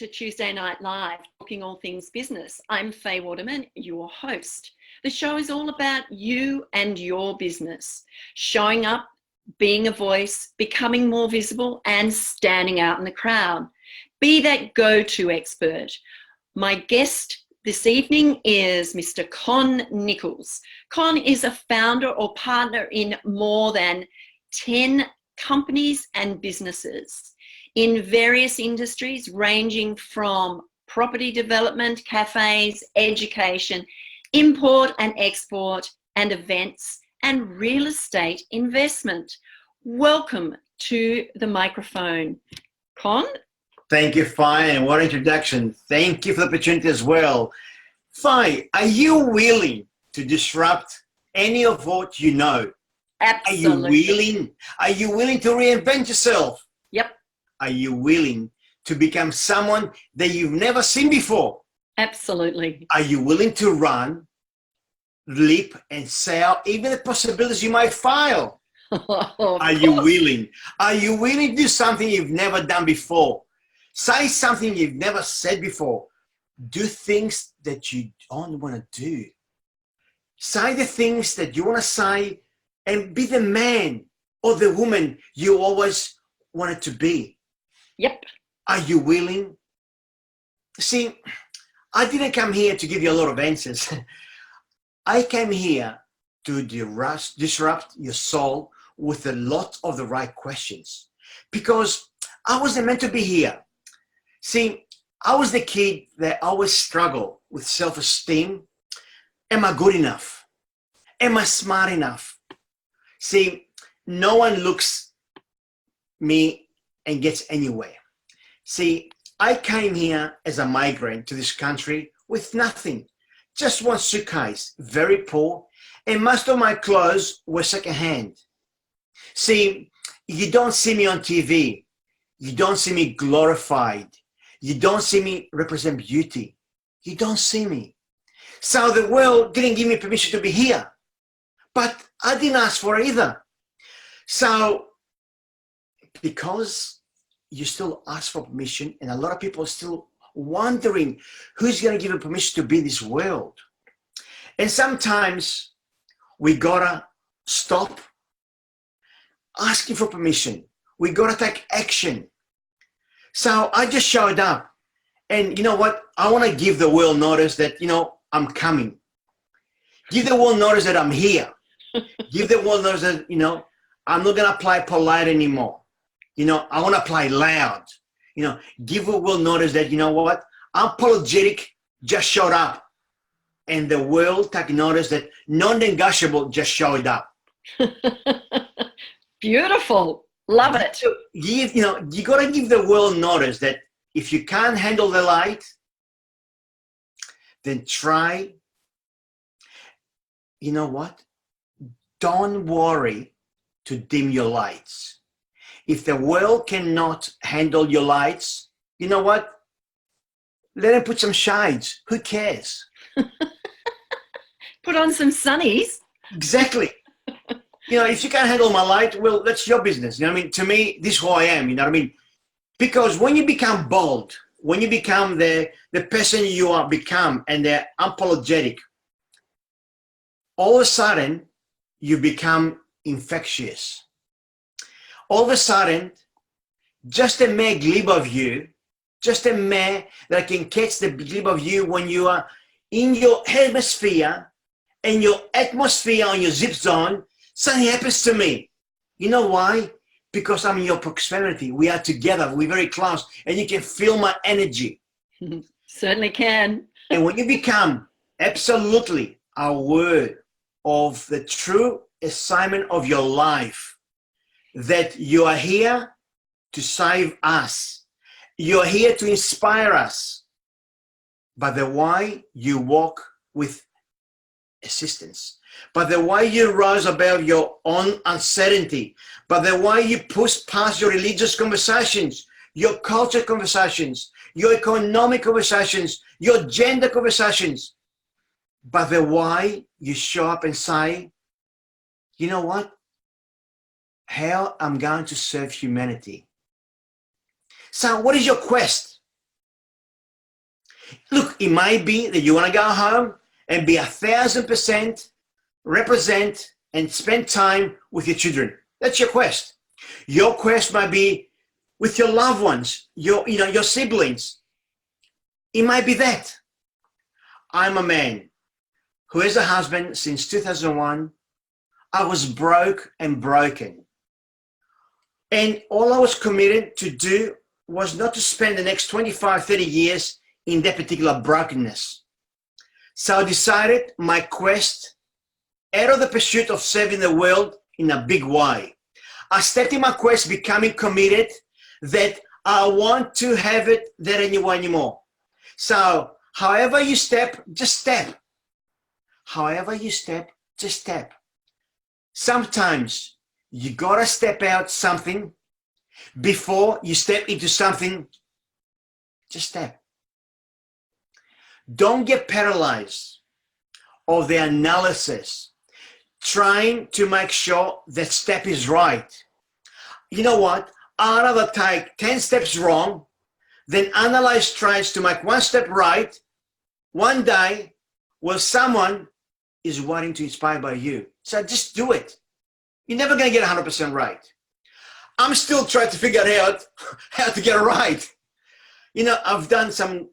to Tuesday Night Live, talking all things business. I'm Faye Waterman, your host. The show is all about you and your business, showing up, being a voice, becoming more visible, and standing out in the crowd. Be that go-to expert. My guest this evening is Mr. Con Nichols. Con is a founder or partner in more than 10 companies and businesses in various industries ranging from property development, cafes, education, import and export, and events, and real estate investment. Welcome to the microphone, Con. Thank you, Faye, and what introduction. Thank you for the opportunity as well. Faye, are you willing to disrupt any of what you know? Absolutely. Are you willing to reinvent yourself? Yep. Are you willing to become someone that you've never seen before? Absolutely. Are you willing to run, leap, and sail even the possibilities you might fail? Are you willing? Are you willing to do something you've never done before? Say something you've never said before. Do things that you don't want to do. Say the things that you want to say and be the man or the woman you always wanted to be. Yep. Are you willing? See, I didn't come here to give you a lot of answers. I came here to disrupt your soul with a lot of the right questions because I wasn't meant to be here. See, I was the kid that always struggled with self-esteem. Am I good enough? Am I smart enough? See, no one looks me and gets anywhere. See, I came here as a migrant to this country with nothing, just one suitcase, very poor, and most of my clothes were secondhand. See, you don't see me on TV. You don't see me glorified. You don't see me represent beauty. You don't see me. So the world didn't give me permission to be here, but I didn't ask for it either. So because you still ask for permission, and a lot of people are still wondering who's going to give you permission to be in this world. And sometimes we gotta stop asking for permission. We gotta take action. So I just showed up, and you know what? I want to give the world notice that, you know, I'm coming. Give the world notice that I'm here. Give the world notice that, you know, I'm not gonna play polite anymore. You know, I want to play loud. You know, give the world notice that, you know what? Unapologetic just showed up, and the world take notice that non-negotiable just showed up. Beautiful. Love it. So you gotta give the world notice that if you can't handle the light, then try. You know what? Don't worry to dim your lights. If the world cannot handle your lights, you know what? Let them put some shades. Who cares? Put on some sunnies. Exactly. You know, if you can't handle my light, well, that's your business. You know what I mean? To me, this is who I am. You know what I mean? Because when you become bold, when you become the person you are become and they're unapologetic, all of a sudden, you become infectious. All of a sudden, just a mere glimpse of you, just a mere that can catch the glimpse of you when you are in your hemisphere and your atmosphere on your zip zone, something happens to me. You know why? Because I'm in your proximity. We are together. We're very close. And you can feel my energy. Certainly can. And when you become absolutely aware of the true assignment of your life, that you are here to save us. You're here to inspire us. But the why you walk with assistance. But the way you rise above your own uncertainty, but the way you push past your religious conversations, your culture conversations, your economic conversations, your gender conversations, but the way you show up and say, you know what? How I'm going to serve humanity. So what is your quest? Look, it might be that you want to go home and be 1,000% represent and spend time with your children. That's your quest. Your quest might be with your loved ones, your siblings. It might be that. I'm a man who is a husband since 2001. I was broke and broken. And all I was committed to do was not to spend the next 25, 30 years in that particular brokenness. So I decided my quest out of the pursuit of serving the world in a big way. I stepped in my quest becoming committed that I want to have it there anymore. So however you step, just step. However you step, just step. Sometimes you gotta step out something before you step into something. Just step. Don't get paralyzed of the analysis, trying to make sure that step is right. You know what? I'd rather take 10 steps wrong than analyze tries to make one step right one day while someone is wanting to inspire by you. So just do it. You're never going to get 100% right. I'm still trying to figure out how to get it right. You know, I've done some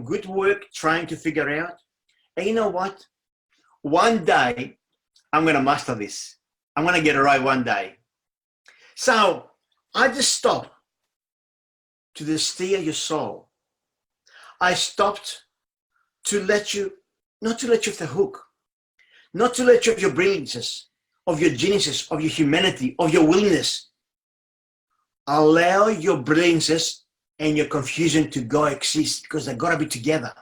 good work trying to figure out. And you know what? One day, I'm going to master this. I'm going to get it right one day. So I just stopped to steer your soul. I stopped to let you, not to let you off the hook, not to let you off your brilliances, of your geniuses, of your humanity, of your willingness. Allow your brilliances and your confusion to go exist because they've got to be together.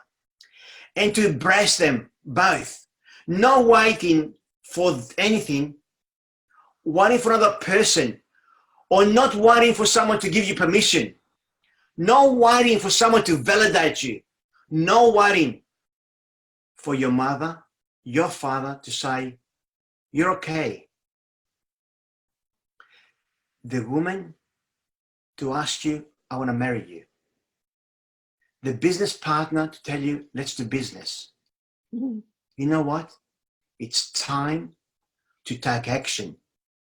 And to embrace them both. Not waiting for anything, waiting for another person, or not waiting for someone to give you permission. Not waiting for someone to validate you. Not waiting for your mother, your father to say, you're okay. The woman to ask you, I want to marry you. The business partner to tell you, let's do business. You know what? It's time to take action.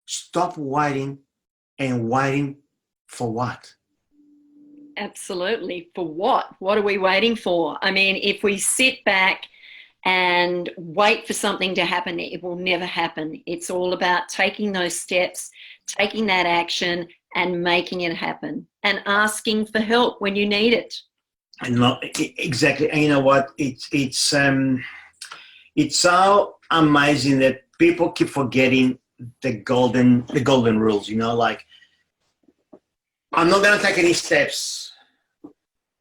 Stop waiting and waiting for what? Absolutely. For what? What are we waiting for? I mean, if we sit back and wait for something to happen, it will never happen. It's all about taking those steps, taking that action and making it happen and asking for help when you need it. And not, exactly. And you know what? It's so amazing that people keep forgetting the golden rules, you know, like I'm not going to take any steps.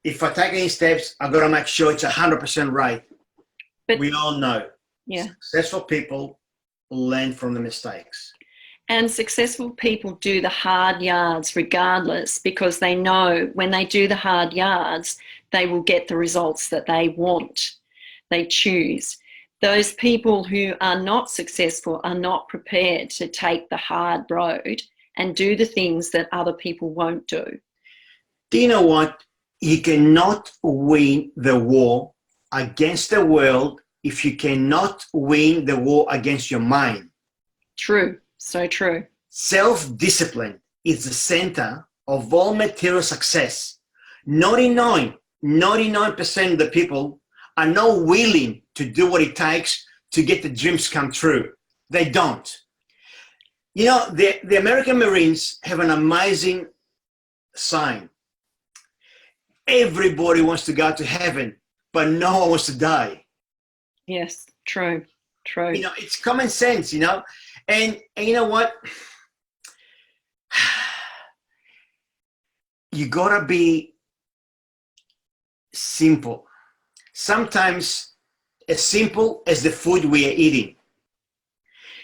If I take any steps, I've got to make sure it's 100% right. But we all know, successful people learn from the mistakes. And successful people do the hard yards regardless, because they know when they do the hard yards, they will get the results that they want, they choose. Those people who are not successful are not prepared to take the hard road and do the things that other people won't do. Do you know what? You cannot win the war against the world if you cannot win the war against your mind. True. So true. Self-discipline is the center of all material success. 99% of the people are not willing to do what it takes to get the dreams come true. They don't. You know, the American Marines have an amazing sign. Everybody wants to go to heaven, but no one wants to die. Yes, true, true. You know, it's common sense, you know. And you know what? You gotta be simple. Sometimes as simple as the food we are eating.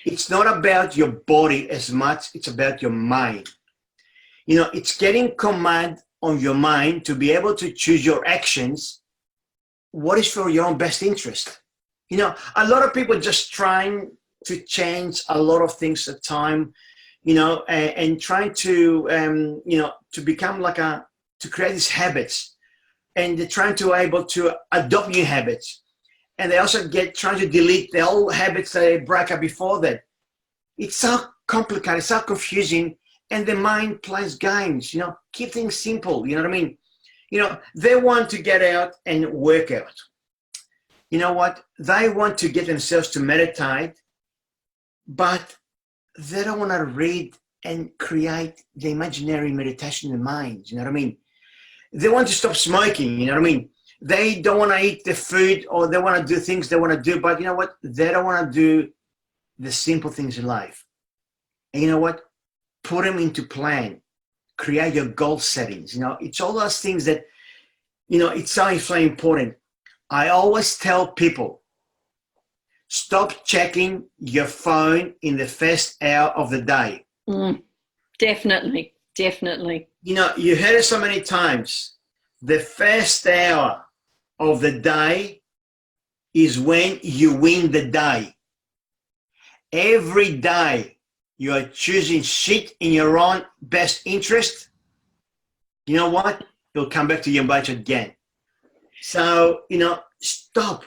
It's not about your body as much, it's about your mind. You know, it's getting command on your mind to be able to choose your actions, what is for your own best interest. You know, a lot of people just trying to change a lot of things at a time, you know, and trying to, you know, to become like to create these habits. and they're trying to able to adopt new habits. And they also trying to delete the old habits that they break up before that. It's so complicated, so confusing, and the mind plays games, keep things simple, you know what I mean? They want to get out and work out. You know what? They want to get themselves to meditate, but they don't want to read and create the imaginary meditation in the mind, you know what I mean? They want to stop smoking, you know what I mean? They don't want to eat the food, or they want to do things they want to do, but you know what? They don't want to do the simple things in life. And you know what? Put them into plan. Create your goal settings. It's all those things that, it's so important. I always tell people, stop checking your phone in the first hour of the day. Definitely, definitely. You heard it so many times. The first hour of the day is when you win the day. Every day you are choosing shit in your own best interest. You know what? It'll come back to you and bite you again. So, stop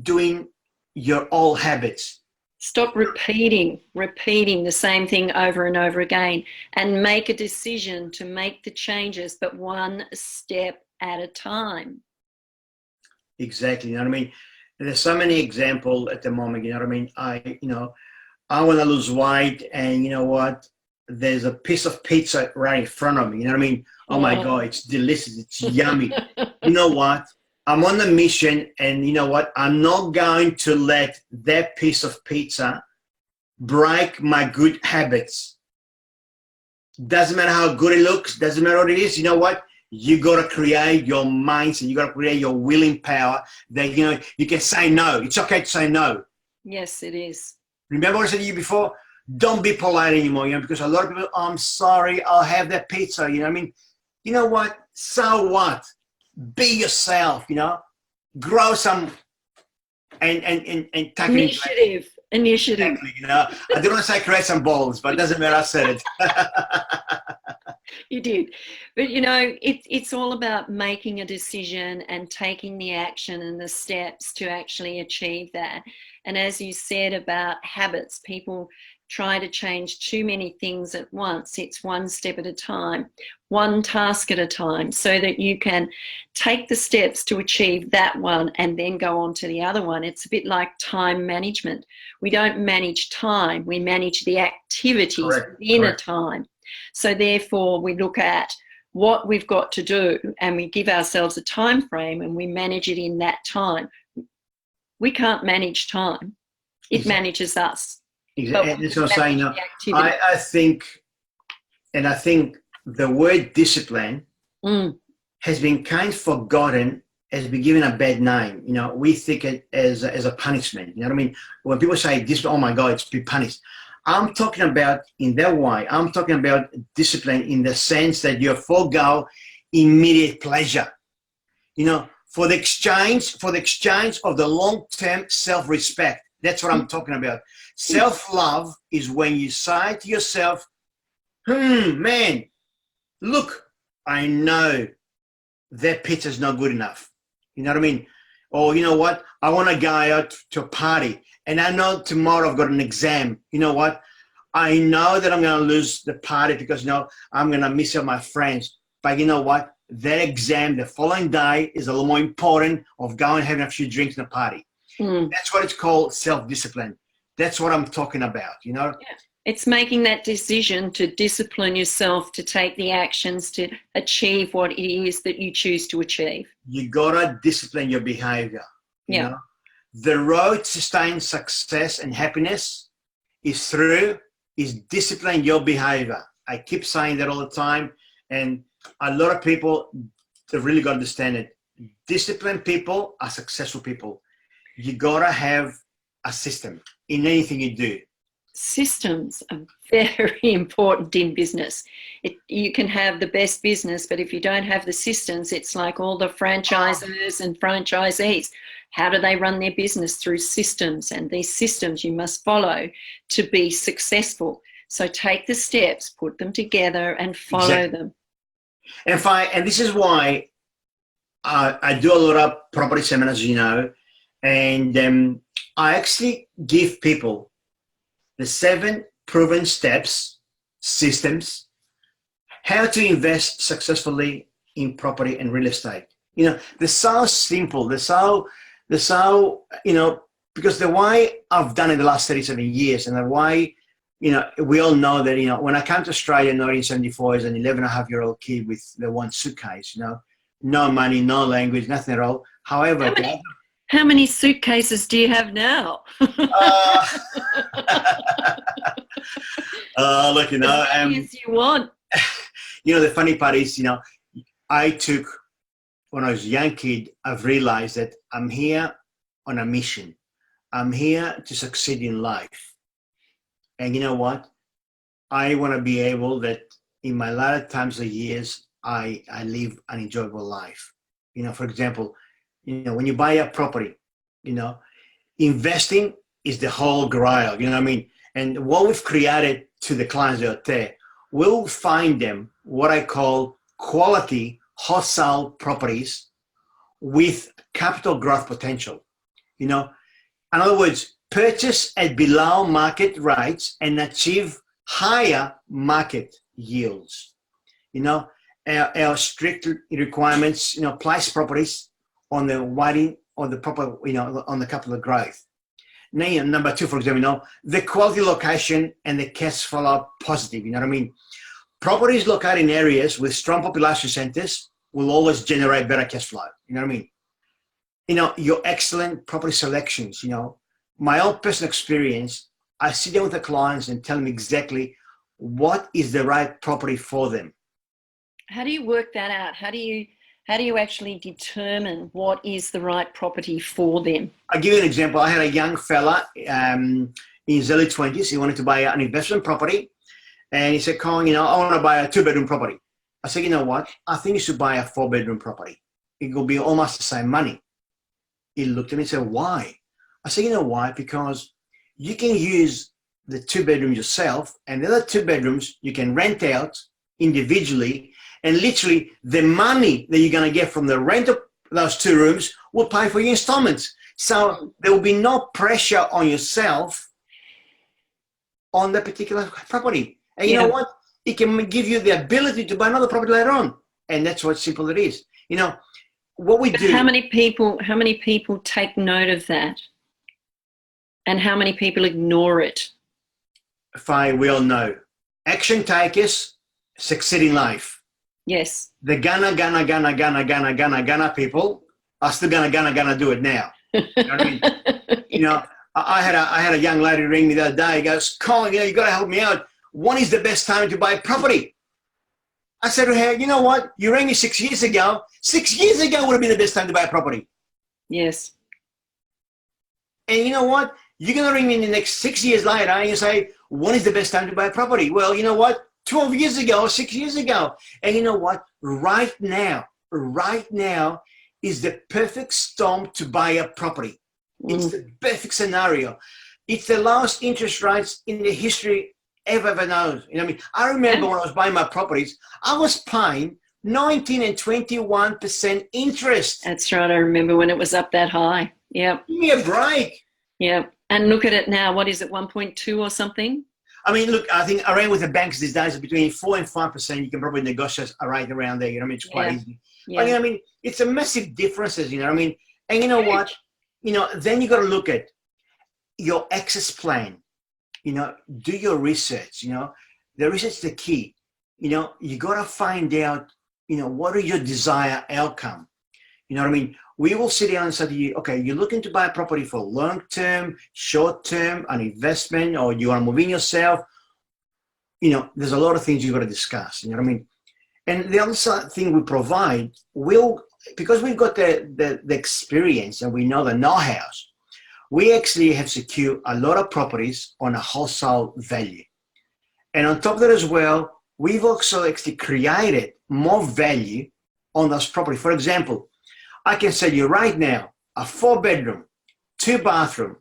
doing your old habits. Stop repeating the same thing over and over again, and make a decision to make the changes, but one step at a time. Exactly. You know what I mean? There's so many examples at the moment, you know what I mean? I want to lose weight, and you know what? There's a piece of pizza right in front of me, you know what I mean? Oh my God, it's delicious, it's yummy. You know what? I'm on the mission, and you know what? I'm not going to let that piece of pizza break my good habits. Doesn't matter how good it looks, doesn't matter what it is, you know what? You got to create your mindset, you got to create your willing power that, you can say no. It's okay to say no. Yes, it is. Remember what I said to you before? Don't be polite anymore, because a lot of people, I'm sorry, I'll have that pizza, you know what I mean? You know what? So what? Be yourself, grow some and take initiative. Exactly, I didn't want to say create some balls, but it doesn't matter, I said it. You did. But it's all about making a decision and taking the action and the steps to actually achieve that. And as you said about habits, people try to change too many things at once. It's one step at a time, one task at a time, so that you can take the steps to achieve that one and then go on to the other one. It's a bit like time management. We don't manage time, we manage the activities within a time. So therefore we look at what we've got to do, and we give ourselves a time frame, and we manage it in that time. We can't manage time. It manages us. Exactly. That's what I'm saying. I think the word discipline has been kind of forgotten, has been given a bad name. We think it as a punishment. You know what I mean? When people say discipline, oh my God, it's be punished. I'm talking about in that way. I'm talking about discipline in the sense that you forego immediate pleasure. For the exchange of the long-term self-respect. That's what I'm talking about. Self-love is when you say to yourself, man, look, I know that pizza's not good enough. You know what I mean? Or you know what? I want to go out to a party, and I know tomorrow I've got an exam. You know what? I know that I'm going to lose the party because, I'm going to miss out my friends. But you know what? That exam the following day is a little more important of going and having a few drinks in a party. That's what it's called, self-discipline. That's what I'm talking about, Yeah. It's making that decision to discipline yourself to take the actions to achieve what it is that you choose to achieve. You got to discipline your behavior. Yeah. The road to sustained success and happiness is discipline your behavior. I keep saying that all the time. And a lot of people, they really got to understand it. Disciplined people are successful people. You got to have a system in anything you do. Systems are very important in business. You can have the best business, but if you don't have the systems, it's like all the franchisors and franchisees. How do they run their business? Through systems, and these systems you must follow to be successful. So take the steps, put them together and follow them. And this is why I do a lot of property seminars, you know, and I actually give people the 7 proven steps, systems, how to invest successfully in property and real estate. You know, they're so simple. They're so, you know, because the why I've done in the last 37 years and the why, you know, we all know that, you know, when I came to Australia in 1974 as an 11.5-year-old kid with the one suitcase, you know, no money, no language, nothing at all. However, how many suitcases do you have now? Look, you know, as many as you want. You know, the funny part is, you know, when I was a young kid, I've realized that I'm here on a mission. I'm here to succeed in life. And you know what? I want to be able that in my latter times of years, I live an enjoyable life. You know, for example, you know, when you buy a property, you know, investing is the whole grail, you know what I mean? And what we've created to the clients out there, we'll find them what I call quality wholesale properties with capital growth potential. You know, in other words, purchase at below market rates and achieve higher market yields. You know, our strict requirements, you know, place properties on the waiting or the proper, you know, on the capital growth. Now, number 2, for example, you know, the quality location and the cash flow positive, you know what I mean? Properties located in areas with strong population centers will always generate better cash flow, you know what I mean? You know, your excellent property selections, you know, my own personal experience, I sit down with the clients and tell them exactly what is the right property for them. How do you work that out? How do you actually determine what is the right property for them? I'll give you an example. I had a young fella in his early 20s. He wanted to buy an investment property. And he said, Con, you know, I want to buy a 2-bedroom property. I said, you know what? I think you should buy a 4-bedroom property. It will be almost the same money. He looked at me and said, why? I said, you know why? Because you can use the 2-bedroom yourself, and the other 2 bedrooms you can rent out individually, and literally the money that you're going to get from the rent of those 2 rooms will pay for your installments. So there will be no pressure on yourself on that particular property. And you know what? It can give you the ability to buy another property later on. And that's what simple it is. You know, what we do. How many people take note of that? And how many people ignore it? Fine, we all know. Action takers succeed in life. Yes. The gonna people are still gonna do it now. You know what I mean? You know, I had a young lady ring me the other day. He goes, Colin, you know, you got to help me out. When is the best time to buy property? I said to her, you know what? You rang me 6 years ago. 6 years ago would have been the best time to buy property. Yes. And you know what? You're going to ring me in the next 6 years later and you say, when is the best time to buy property? Well, you know what? 12 years ago or 6 years ago. And you know what? Right now is the perfect storm to buy a property. It's the perfect scenario. It's the lowest interest rates in the history ever known. You know what I mean? I remember when I was buying my properties, I was paying 19 and 21% interest. That's right. I remember when it was up that high. Yeah. Give me a break. Yeah. And look at it now. What is it, 1.2 or something? I mean, look, I think around with the banks these days between 4 and 5%, you can probably negotiate right around there. You know what I mean? It's quite easy. Yeah. But, you know what I mean? It's a massive differences, you know what I mean? And you know what? You know, then you got to look at your access plan. You know, do your research. You know, the research is the key. You know, you got to find out, you know, what are your desired outcome. You know what I mean? We will sit down and say to you, okay, you're looking to buy a property for long-term, short-term, an investment, or you want to move in yourself. You know, there's a lot of things you've got to discuss. You know what I mean? And the other thing we provide, because we've got the experience and we know the know-hows, we actually have secured a lot of properties on a wholesale value. And on top of that as well, we've also actually created more value on those properties. For example, I can say to you right now, a 4-bedroom, 2-bathroom,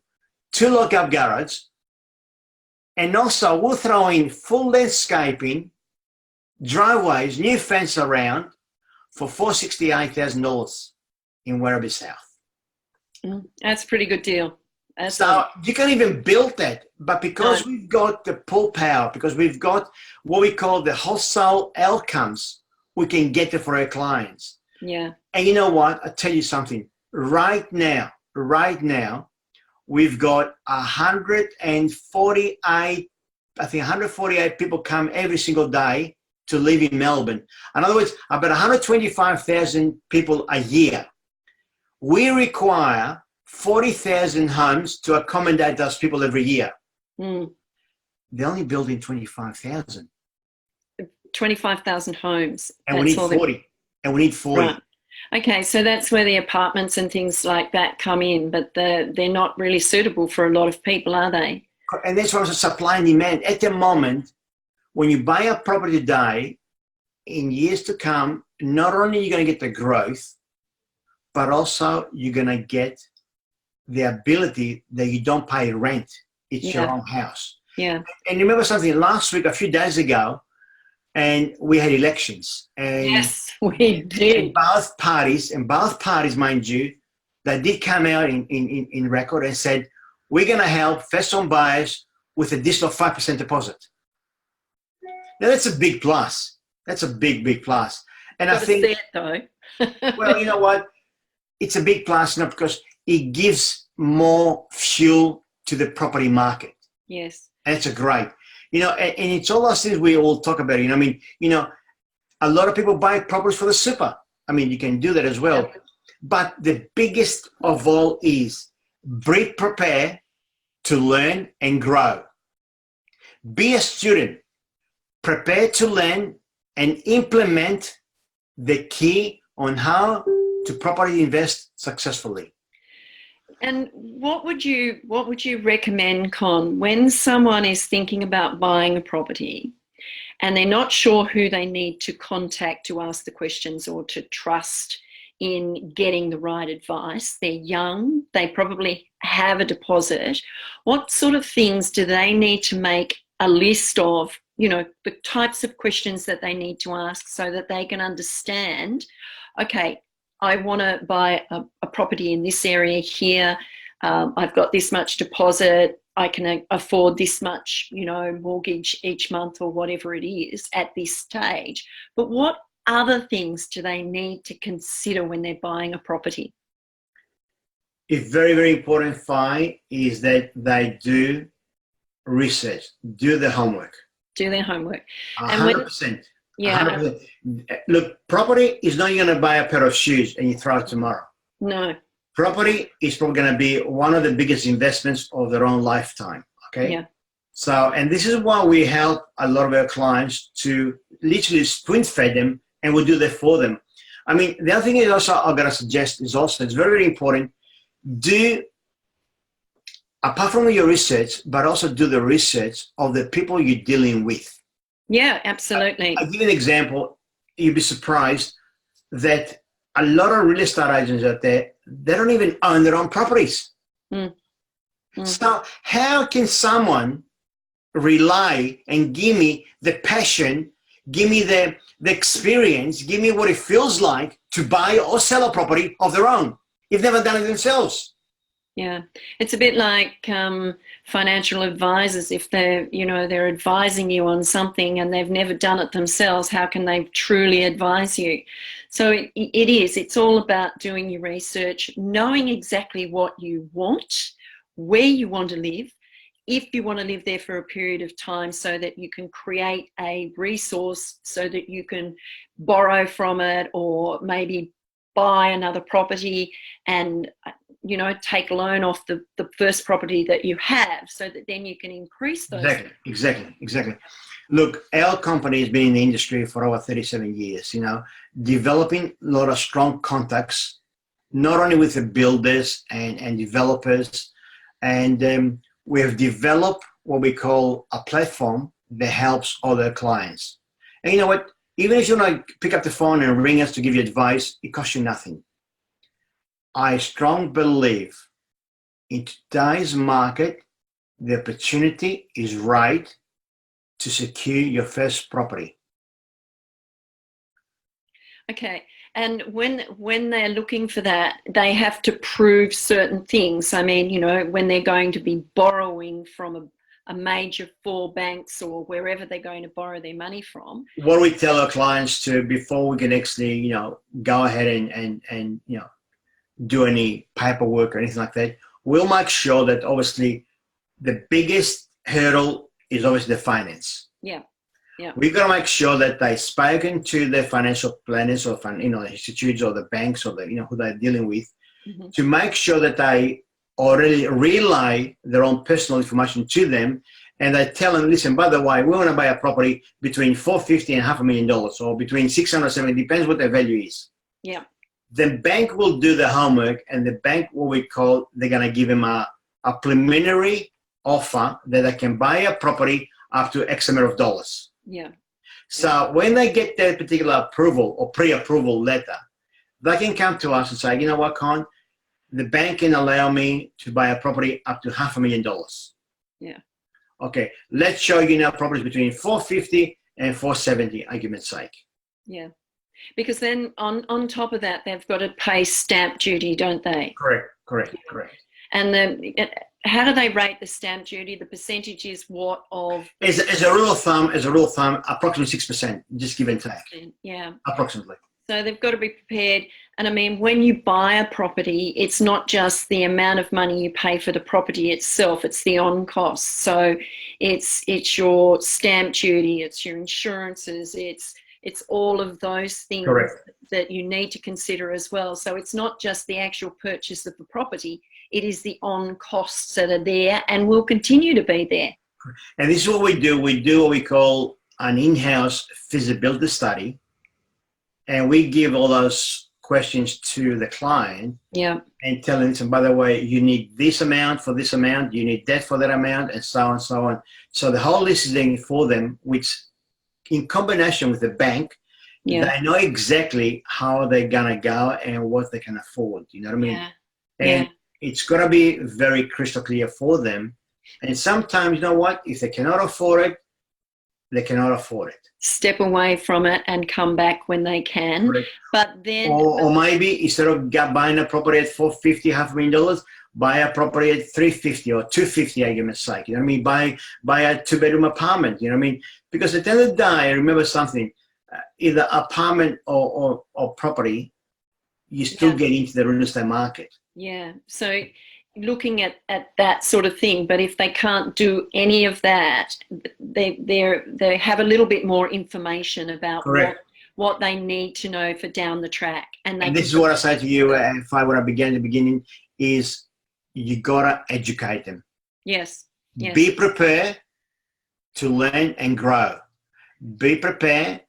2 lock-up garage, and also we'll throw in full landscaping, driveways, new fence around, for $468,000 in Werribee South. That's a pretty good deal. So you can't even build that, but because we've got the pull power, because we've got what we call the wholesale outcomes, we can get it for our clients. Yeah. And you know what? I'll tell you something. Right now, we've got 148, I think 148 people come every single day to live in Melbourne. In other words, about 125,000 people a year. We require 40,000 homes to accommodate those people every year. They're only building 25,000. 25,000 homes. And we need 40. And we need 40. Right. Okay, so that's where the apartments and things like that come in, but they're not really suitable for a lot of people, are they? And that's why it's a supply and demand. At the moment, when you buy a property today, in years to come, not only are you going to get the growth, but also you're going to get the ability that you don't pay rent. It's your own house. Yeah. And remember something, last week, a few days ago, and we had elections. And yes, we did. And both parties, mind you, they did come out in record and said, we're going to help first-home buyers with an additional 5% deposit. Now, that's a big plus. That's a big, big plus. And I think, though. well, you know what? It's a big plus, not because it gives more fuel to the property market. Yes. And it's a great, you know, and it's all those things we all talk about. You know, I mean, you know, a lot of people buy properties for the super. I mean, you can do that as well. Yeah. But the biggest of all is be prepared to learn and grow. Be a student. Prepare to learn and implement the key on how to properly invest successfully. And what would you recommend, Con, when someone is thinking about buying a property and they're not sure who they need to contact to ask the questions or to trust in getting the right advice? They're young, they probably have a deposit. What sort of things do they need to make a list of, you know, the types of questions that they need to ask so that they can understand, okay, I want to buy a property in this area here. I've got this much deposit. I can afford this much, you know, mortgage each month or whatever it is at this stage. But what other things do they need to consider when they're buying a property? It's very, very important, Fi, is that they do research, do the homework. Do their homework. 100%. Yeah. 100%. Look, property is not you're going to buy a pair of shoes and you throw it tomorrow. No. Property is probably going to be one of the biggest investments of their own lifetime. Okay. Yeah. So, and this is why we help a lot of our clients to literally spoon feed them, and we'll do that for them. I mean, the other thing is also I'm going to suggest is also, it's very, very important, apart from your research, but also do the research of the people you're dealing with. Yeah, absolutely. I'll give you an example. You'd be surprised that a lot of real estate agents out there, they don't even own their own properties. So how can someone rely and give me the passion, give me the experience, give me what it feels like to buy or sell a property of their own? You've never done it themselves. Yeah, it's a bit like financial advisors. If they're advising you on something and they've never done it themselves, how can they truly advise you? So it's all about doing your research, knowing exactly what you want, where you want to live, if you want to live there for a period of time, so that you can create a resource so that you can borrow from it, or maybe buy another property and take a loan off the first property that you have, so that then you can increase those. Exactly. Look, our company has been in the industry for over 37 years, developing a lot of strong contacts, not only with the builders and developers, and we have developed what we call a platform that helps other clients. And you know what? Even if you want to pick up the phone and ring us to give you advice, it costs you nothing. I strongly believe in today's market, the opportunity is right to secure your first property. Okay. And when they're looking for that, they have to prove certain things. I mean, you know, when they're going to be borrowing from a major four banks or wherever they're going to borrow their money from. What we tell our clients to, before we can actually, you know, go ahead and you know, do any paperwork or anything like that, we'll make sure that obviously the biggest hurdle is obviously the finance. Yeah. Yeah. We've got to make sure that they've spoken to their financial planners or, you know, the institutes or the banks or the, you know, who they're dealing with, to make sure that they already relay their own personal information to them, and they tell them, listen, by the way, we want to buy a property between $450,000 and $500,000, or between 670, depends what their value is. Yeah. The bank will do the homework, and the bank, what we call, they're going to give them a preliminary offer that they can buy a property up to X amount of dollars. Yeah. So when they get that particular approval or pre-approval letter, they can come to us and say, you know what, Con, the bank can allow me to buy a property up to $500,000. Yeah. Okay, let's show you now properties between 450 and 470, argument's sake. Yeah. Because then on top of that, they've got to pay stamp duty, don't they? Correct. And how do they rate the stamp duty? The percentage is what of? As a rule of thumb, approximately 6%, just give and take. Yeah. Approximately. So they've got to be prepared. And I mean, when you buy a property, it's not just the amount of money you pay for the property itself, it's the on costs. So it's your stamp duty, it's your insurances, it's all of those things that you need to consider as well. So it's not just the actual purchase of the property, it is the on costs that are there and will continue to be there. And this is what we do. We do what we call an in-house feasibility study. And we give all those questions to the client, and tell them, by the way, you need this amount for this amount, you need that for that amount, and so on and so on. So the whole list is there for them, which in combination with the bank, they know exactly how they're going to go and what they can afford. You know what I mean? And it's got to be very crystal clear for them. And sometimes, you know what, if they cannot afford it, they cannot afford it. Step away from it and come back when they can. Correct. But then, or maybe instead of buying a property at $450,000, $500,000, buy a property at $350,000 or $250,000, argument's sake. You know what I mean? Buy a 2-bedroom apartment. You know what I mean? Because at the end of the day, remember something: either apartment or property, you still get into the real estate market. Yeah. So looking at that sort of thing, but if they can't do any of that, they have a little bit more information about what they need to know for down the track. And this is what I say to you, what I began at the beginning, is you gotta educate them. Yes. Be prepared to learn and grow. Be prepared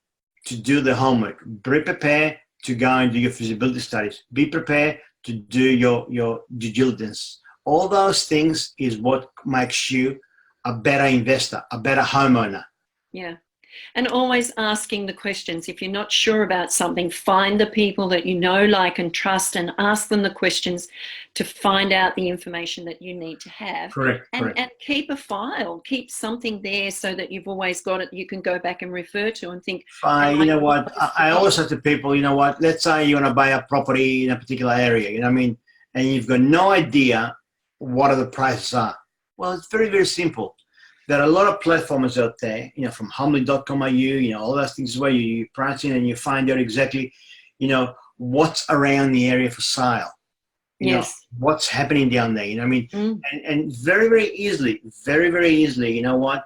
to do the homework. Be prepared to go and do your feasibility studies. Be prepared to do your due diligence. All those things is what makes you a better investor, a better homeowner. Yeah. And always asking the questions. If you're not sure about something, find the people that you know, like, and trust, and ask them the questions to find out the information that you need to have. Correct. And keep a file, keep something there so that you've always got it, you can go back and refer to and think. You know what, I always say to people, you know what, let's say you want to buy a property in a particular area, you know what I mean, and you've got no idea what are the prices are. Well, it's very, very simple. There are a lot of platforms out there, you know, from homely.com.au, you know, all those things where you price in and you find out exactly, you know, what's around the area for sale. You know, what's happening down there, you know what I mean? And very, very easily, you know what,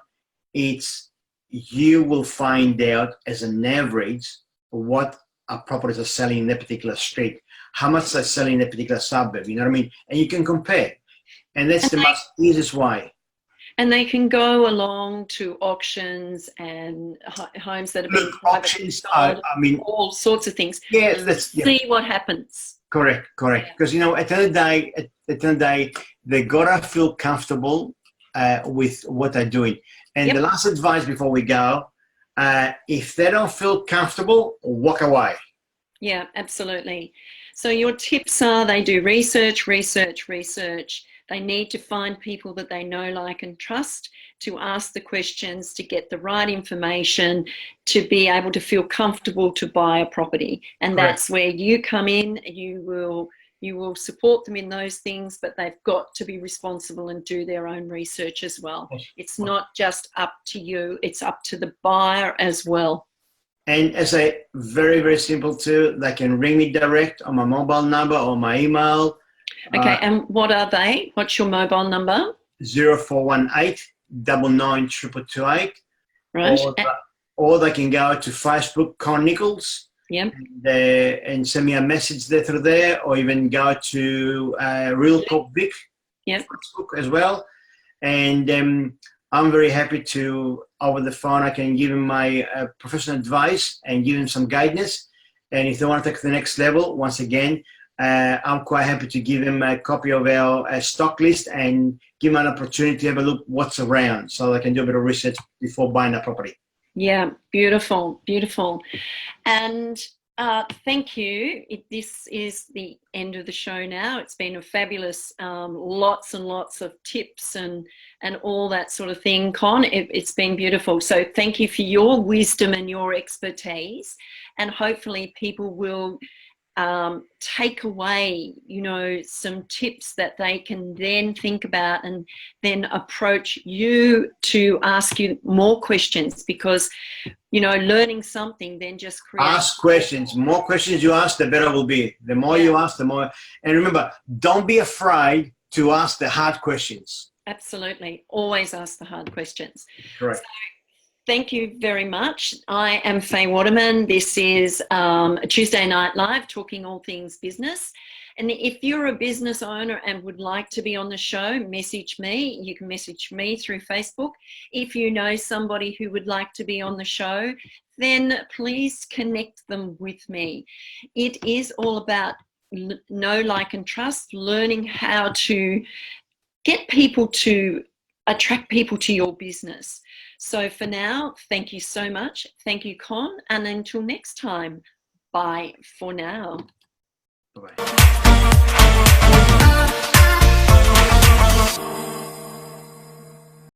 you will find out as an average what our properties are selling in that particular street, how much they're selling in that particular suburb, you know what I mean? And you can compare. And that's the most easiest way. And they can go along to auctions and homes that have been privately sold, I mean, all sorts of things. See what happens. Correct. Because, you know, at the end of the day, they gotta feel comfortable with what they're doing. And the last advice before we go, if they don't feel comfortable, walk away. Yeah, absolutely. So your tips are they do research. They need to find people that they know, like, and trust, to ask the questions, to get the right information, to be able to feel comfortable to buy a property. And Correct. that's where you come in. You will support them in those things, but they've got to be responsible and do their own research as well. It's not just up to you, it's up to the buyer as well. And as a very, very simple too, they can ring me direct on my mobile number or my email. Okay, and what are they? What's your mobile number? 0418 99 228. Right. Or they can go to Facebook, Con Nichols, Yep. and send me a message there through there, or even go to Real Talk Vic, Yep. Facebook as well. And I'm very happy to, over the phone, I can give them my professional advice and give them some guidance. And if they want to take it to the next level, once again, I'm quite happy to give them a copy of our stock list and give them an opportunity to have a look what's around, so they can do a bit of research before buying a property. Yeah, beautiful, beautiful. And thank you. This is the end of the show now. It's been a fabulous, lots and lots of tips and all that sort of thing, Con. It's been beautiful. So thank you for your wisdom and your expertise. And hopefully people will take away, some tips that they can then think about and then approach you to ask you more questions, because learning something then just creates. Ask questions. More questions you ask, the better it will be. The more you ask, the more. And remember, don't be afraid to ask the hard questions. Absolutely. Always ask the hard questions. Correct. So, thank you very much. I am Faye Waterman. This is a Tuesday Night Live, talking all things business. And if you're a business owner and would like to be on the show, message me. You can message me through Facebook. If you know somebody who would like to be on the show, then please connect them with me. It is all about know, like, and trust, learning how to get people to attract people to your business. So for now, thank you so much. Thank you, Con. And until next time, bye for now.